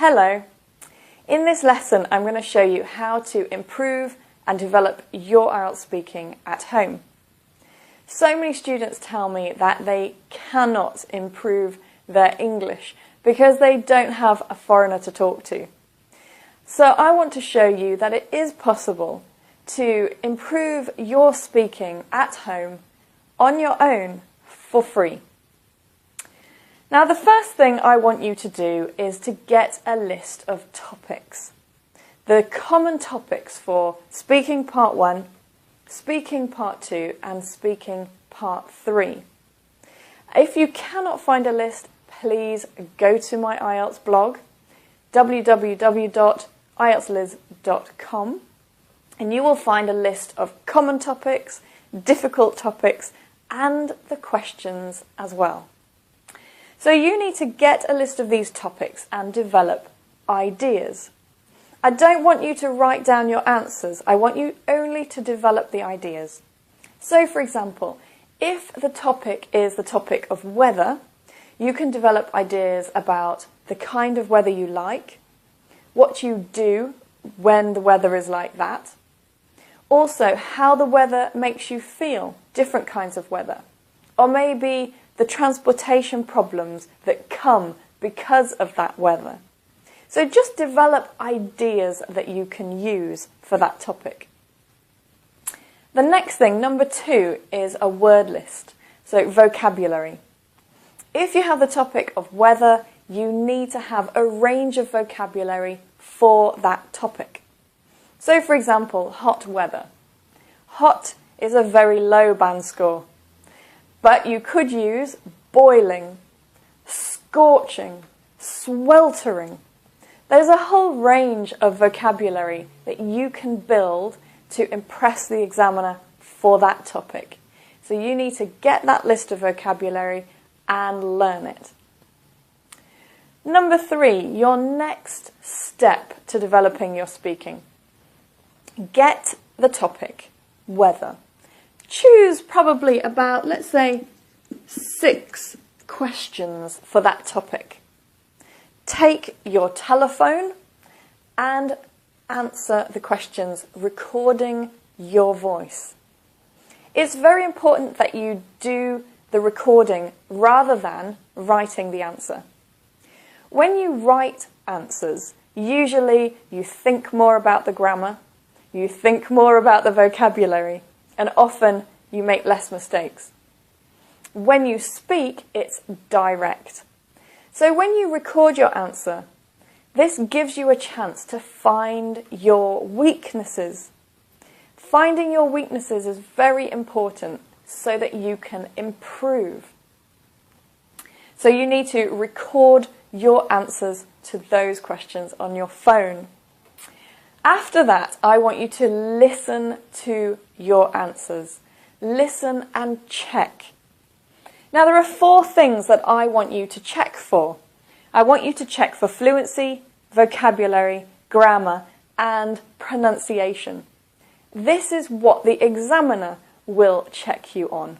Hello. In this lesson, I'm going to show you how to improve and develop your IELTS speaking at home. So many students tell me that they cannot improve their English because they don't have a foreigner to talk to. So I want to show you that it is possible to improve your speaking at home on your own for free. Now, the first thing I want you to do is to get a list of topics. The common topics for speaking part 1, speaking part 2 and speaking part 3. If you cannot find a list, please go to my IELTS blog, www.ieltsliz.com, and you will find a list of common topics, difficult topics, and the questions as well. So you need to get a list of these topics and develop ideas. I don't want you to write down your answers. I want you only to develop the ideas. So, for example, if the topic is the topic of weather, you can develop ideas about the kind of weather you like, what you do when the weather is like that, also how the weather makes you feel, different kinds of weather, or maybe the transportation problems that come because of that weather. So just develop ideas that you can use for that topic. The next thing, number 2, is a word list, so vocabulary. If you have the topic of weather, you need to have a range of vocabulary for that topic. So for example, hot weather. Hot is a very low band score. But you could use boiling, scorching, sweltering. There's a whole range of vocabulary that you can build to impress the examiner for that topic. So you need to get that list of vocabulary and learn it. Number 3, your next step to developing your speaking. Get the topic, weather. Choose probably about, let's say, 6 questions for that topic. Take your telephone and answer the questions, recording your voice. It's very important that you do the recording rather than writing the answer. When you write answers, usually you think more about the grammar, you think more about the vocabulary, and often you make less mistakes. When you speak, it's direct. So when you record your answer, this gives you a chance to find your weaknesses. Finding your weaknesses is very important so that you can improve. So you need to record your answers to those questions on your phone. After that, I want you to listen to your answers. Listen and check. Now, there are 4 things that I want you to check for. I want you to check for fluency, vocabulary, grammar, and pronunciation. This is what the examiner will check you on.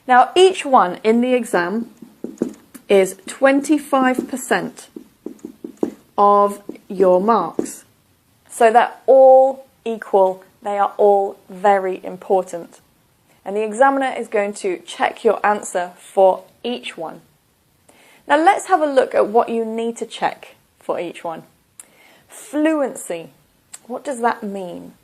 Now, each one in the exam is 25% of your marks. So they're all equal, they are all very important. And the examiner is going to check your answer for each one. Now let's have a look at what you need to check for each one. Fluency. What does that mean?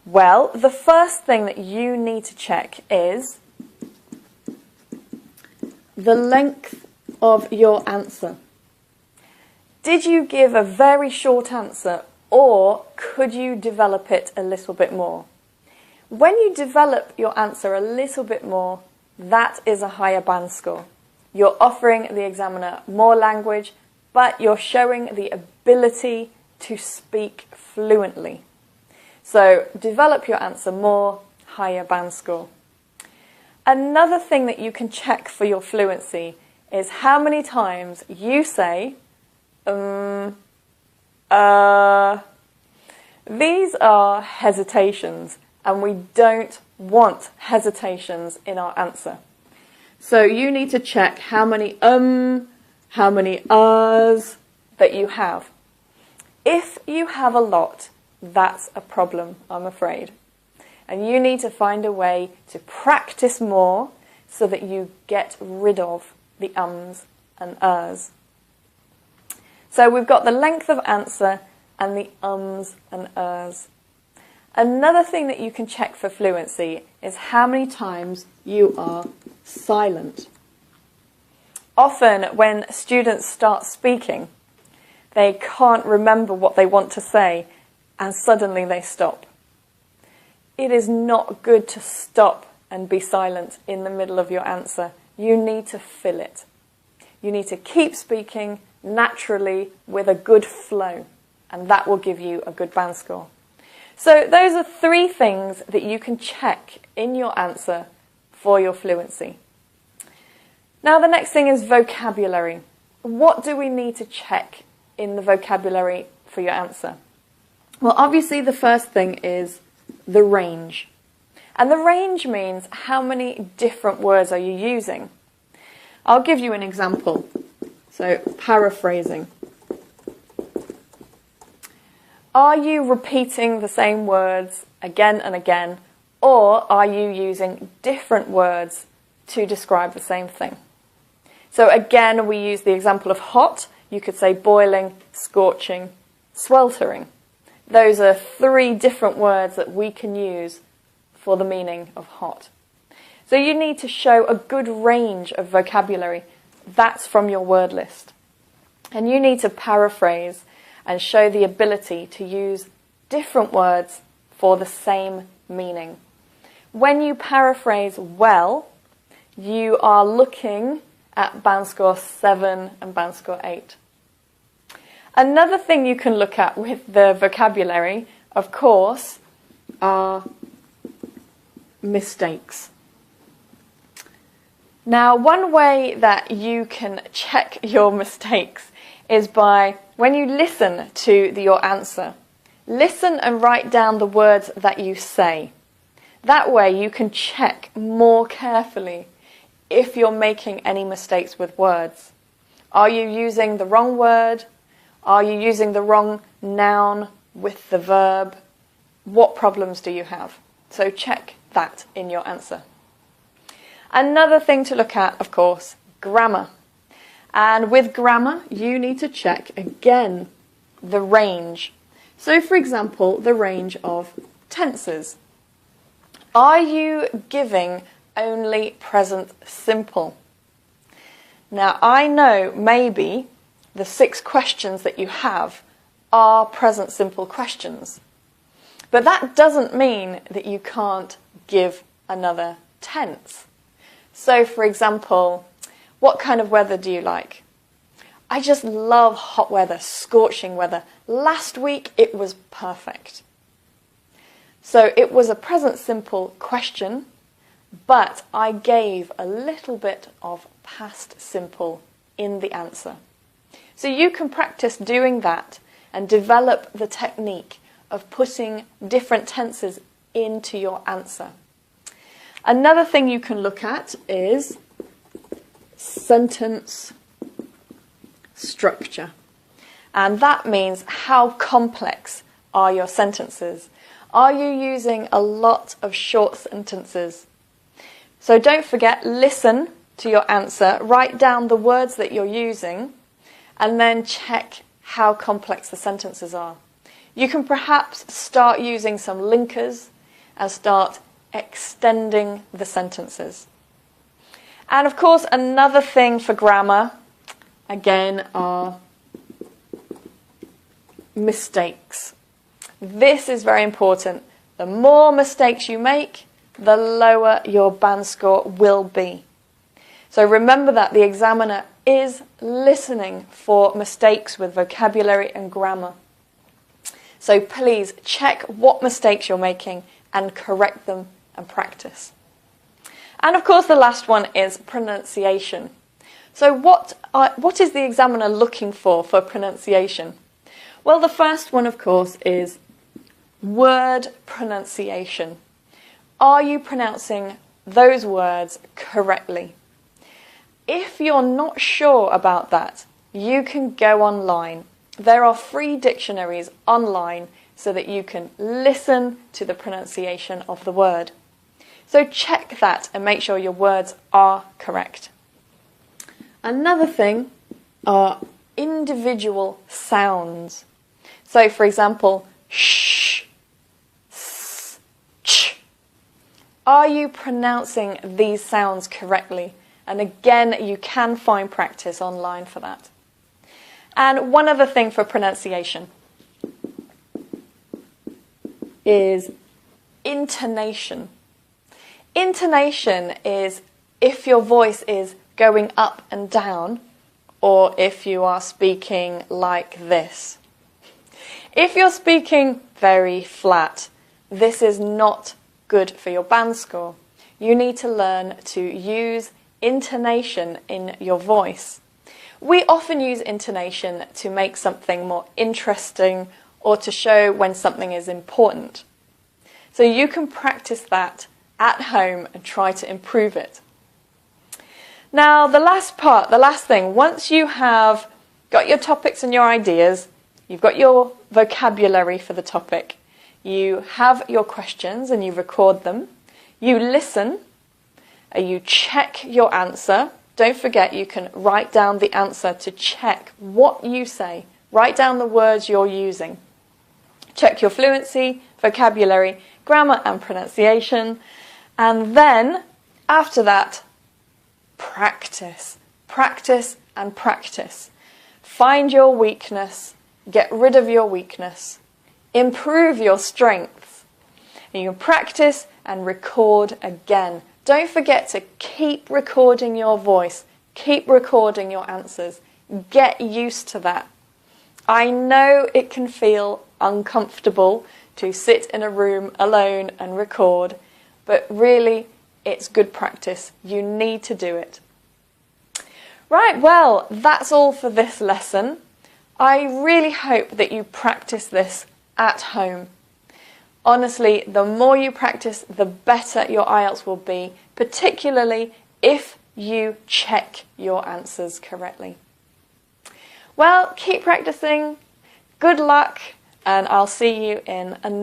Well, the first thing that you need to check is the length of your answer. Did you give a very short answer, or could you develop it a little bit more? When you develop your answer a little bit more, that is a higher band score. You're offering the examiner more language, but you're showing the ability to speak fluently. So develop your answer more, higher band score. Another thing that you can check for your fluency is how many times you say, These are hesitations, and we don't want hesitations in our answer. So you need to check how many that you have. If you have a lot, that's a problem, I'm afraid. And you need to find a way to practice more so that you get rid of the ums and ers. So we've got the length of answer and the ums and ers. Another thing that you can check for fluency is how many times you are silent. Often when students start speaking, they can't remember what they want to say and suddenly they stop. It is not good to stop and be silent in the middle of your answer. You need to fill it. You need to keep speaking naturally with a good flow, and that will give you a good band score. So those are 3 things that you can check in your answer for your fluency. Now the next thing is vocabulary. What do we need to check in the vocabulary for your answer? Well, obviously the first thing is the range. And the range means how many different words are you using. I'll give you an example. So, paraphrasing. Are you repeating the same words again and again, or are you using different words to describe the same thing? So again, we use the example of hot. You could say boiling, scorching, sweltering. Those are 3 different words that we can use for the meaning of hot. So you need to show a good range of vocabulary. That's from your word list. And you need to paraphrase and show the ability to use different words for the same meaning. When you paraphrase well, you are looking at band score 7 and band score 8. Another thing you can look at with the vocabulary, of course, are mistakes. Now, one way that you can check your mistakes is by, when you listen to your answer, listen and write down the words that you say. That way you can check more carefully if you're making any mistakes with words. Are you using the wrong word? Are you using the wrong noun with the verb? What problems do you have? So check that in your answer. Another thing to look at, of course, grammar. And with grammar, you need to check, again, the range. So, for example, the range of tenses. Are you giving only present simple? Now, I know maybe the 6 questions that you have are present simple questions. But that doesn't mean that you can't give another tense. So, for example, what kind of weather do you like? I just love hot weather, scorching weather. Last week it was perfect. So it was a present simple question, but I gave a little bit of past simple in the answer. So you can practice doing that and develop the technique of putting different tenses into your answer. Another thing you can look at is sentence structure. And that means how complex are your sentences. Are you using a lot of short sentences? So don't forget, listen to your answer, write down the words that you're using, and then check how complex the sentences are. You can perhaps start using some linkers and start extending the sentences. And of course, another thing for grammar, again, are mistakes. This is very important. The more mistakes you make, the lower your band score will be. So remember that the examiner is listening for mistakes with vocabulary and grammar. So please check what mistakes you're making and correct them and practice. And of course the last one is pronunciation. So what is the examiner looking for pronunciation? Well, the first one, of course, is word pronunciation. Are you pronouncing those words correctly? If you're not sure about that, you can go online There are free dictionaries online so that you can listen to the pronunciation of the word. So check that and make sure your words are correct. Another thing are individual sounds. So for example, sh, s, ch. Are you pronouncing these sounds correctly? And again, you can find practice online for that. And one other thing for pronunciation is intonation. Intonation is if your voice is going up and down, or if you are speaking like this. If you're speaking very flat, this is not good for your band score. You need to learn to use intonation in your voice. We often use intonation to make something more interesting or to show when something is important. So you can practice that at home and try to improve it. Now, the last thing, once you have got your topics and your ideas, you've got your vocabulary for the topic, you have your questions and you record them, you listen, you check your answer. Don't forget you can write down the answer to check what you say. Write down the words you're using. Check your fluency, vocabulary, grammar and pronunciation. And then, after that, practice. Practice and practice. Find your weakness. Get rid of your weakness. Improve your strengths. And you can practice and record again. Don't forget to keep recording your voice. Keep recording your answers. Get used to that. I know it can feel uncomfortable to sit in a room alone and record, but really it's good practice. You need to do it. Right, well, that's all for this lesson. I really hope that you practice this at home. Honestly, the more you practice, the better your IELTS will be, particularly if you check your answers correctly. Well, keep practicing. Good luck, and I'll see you in another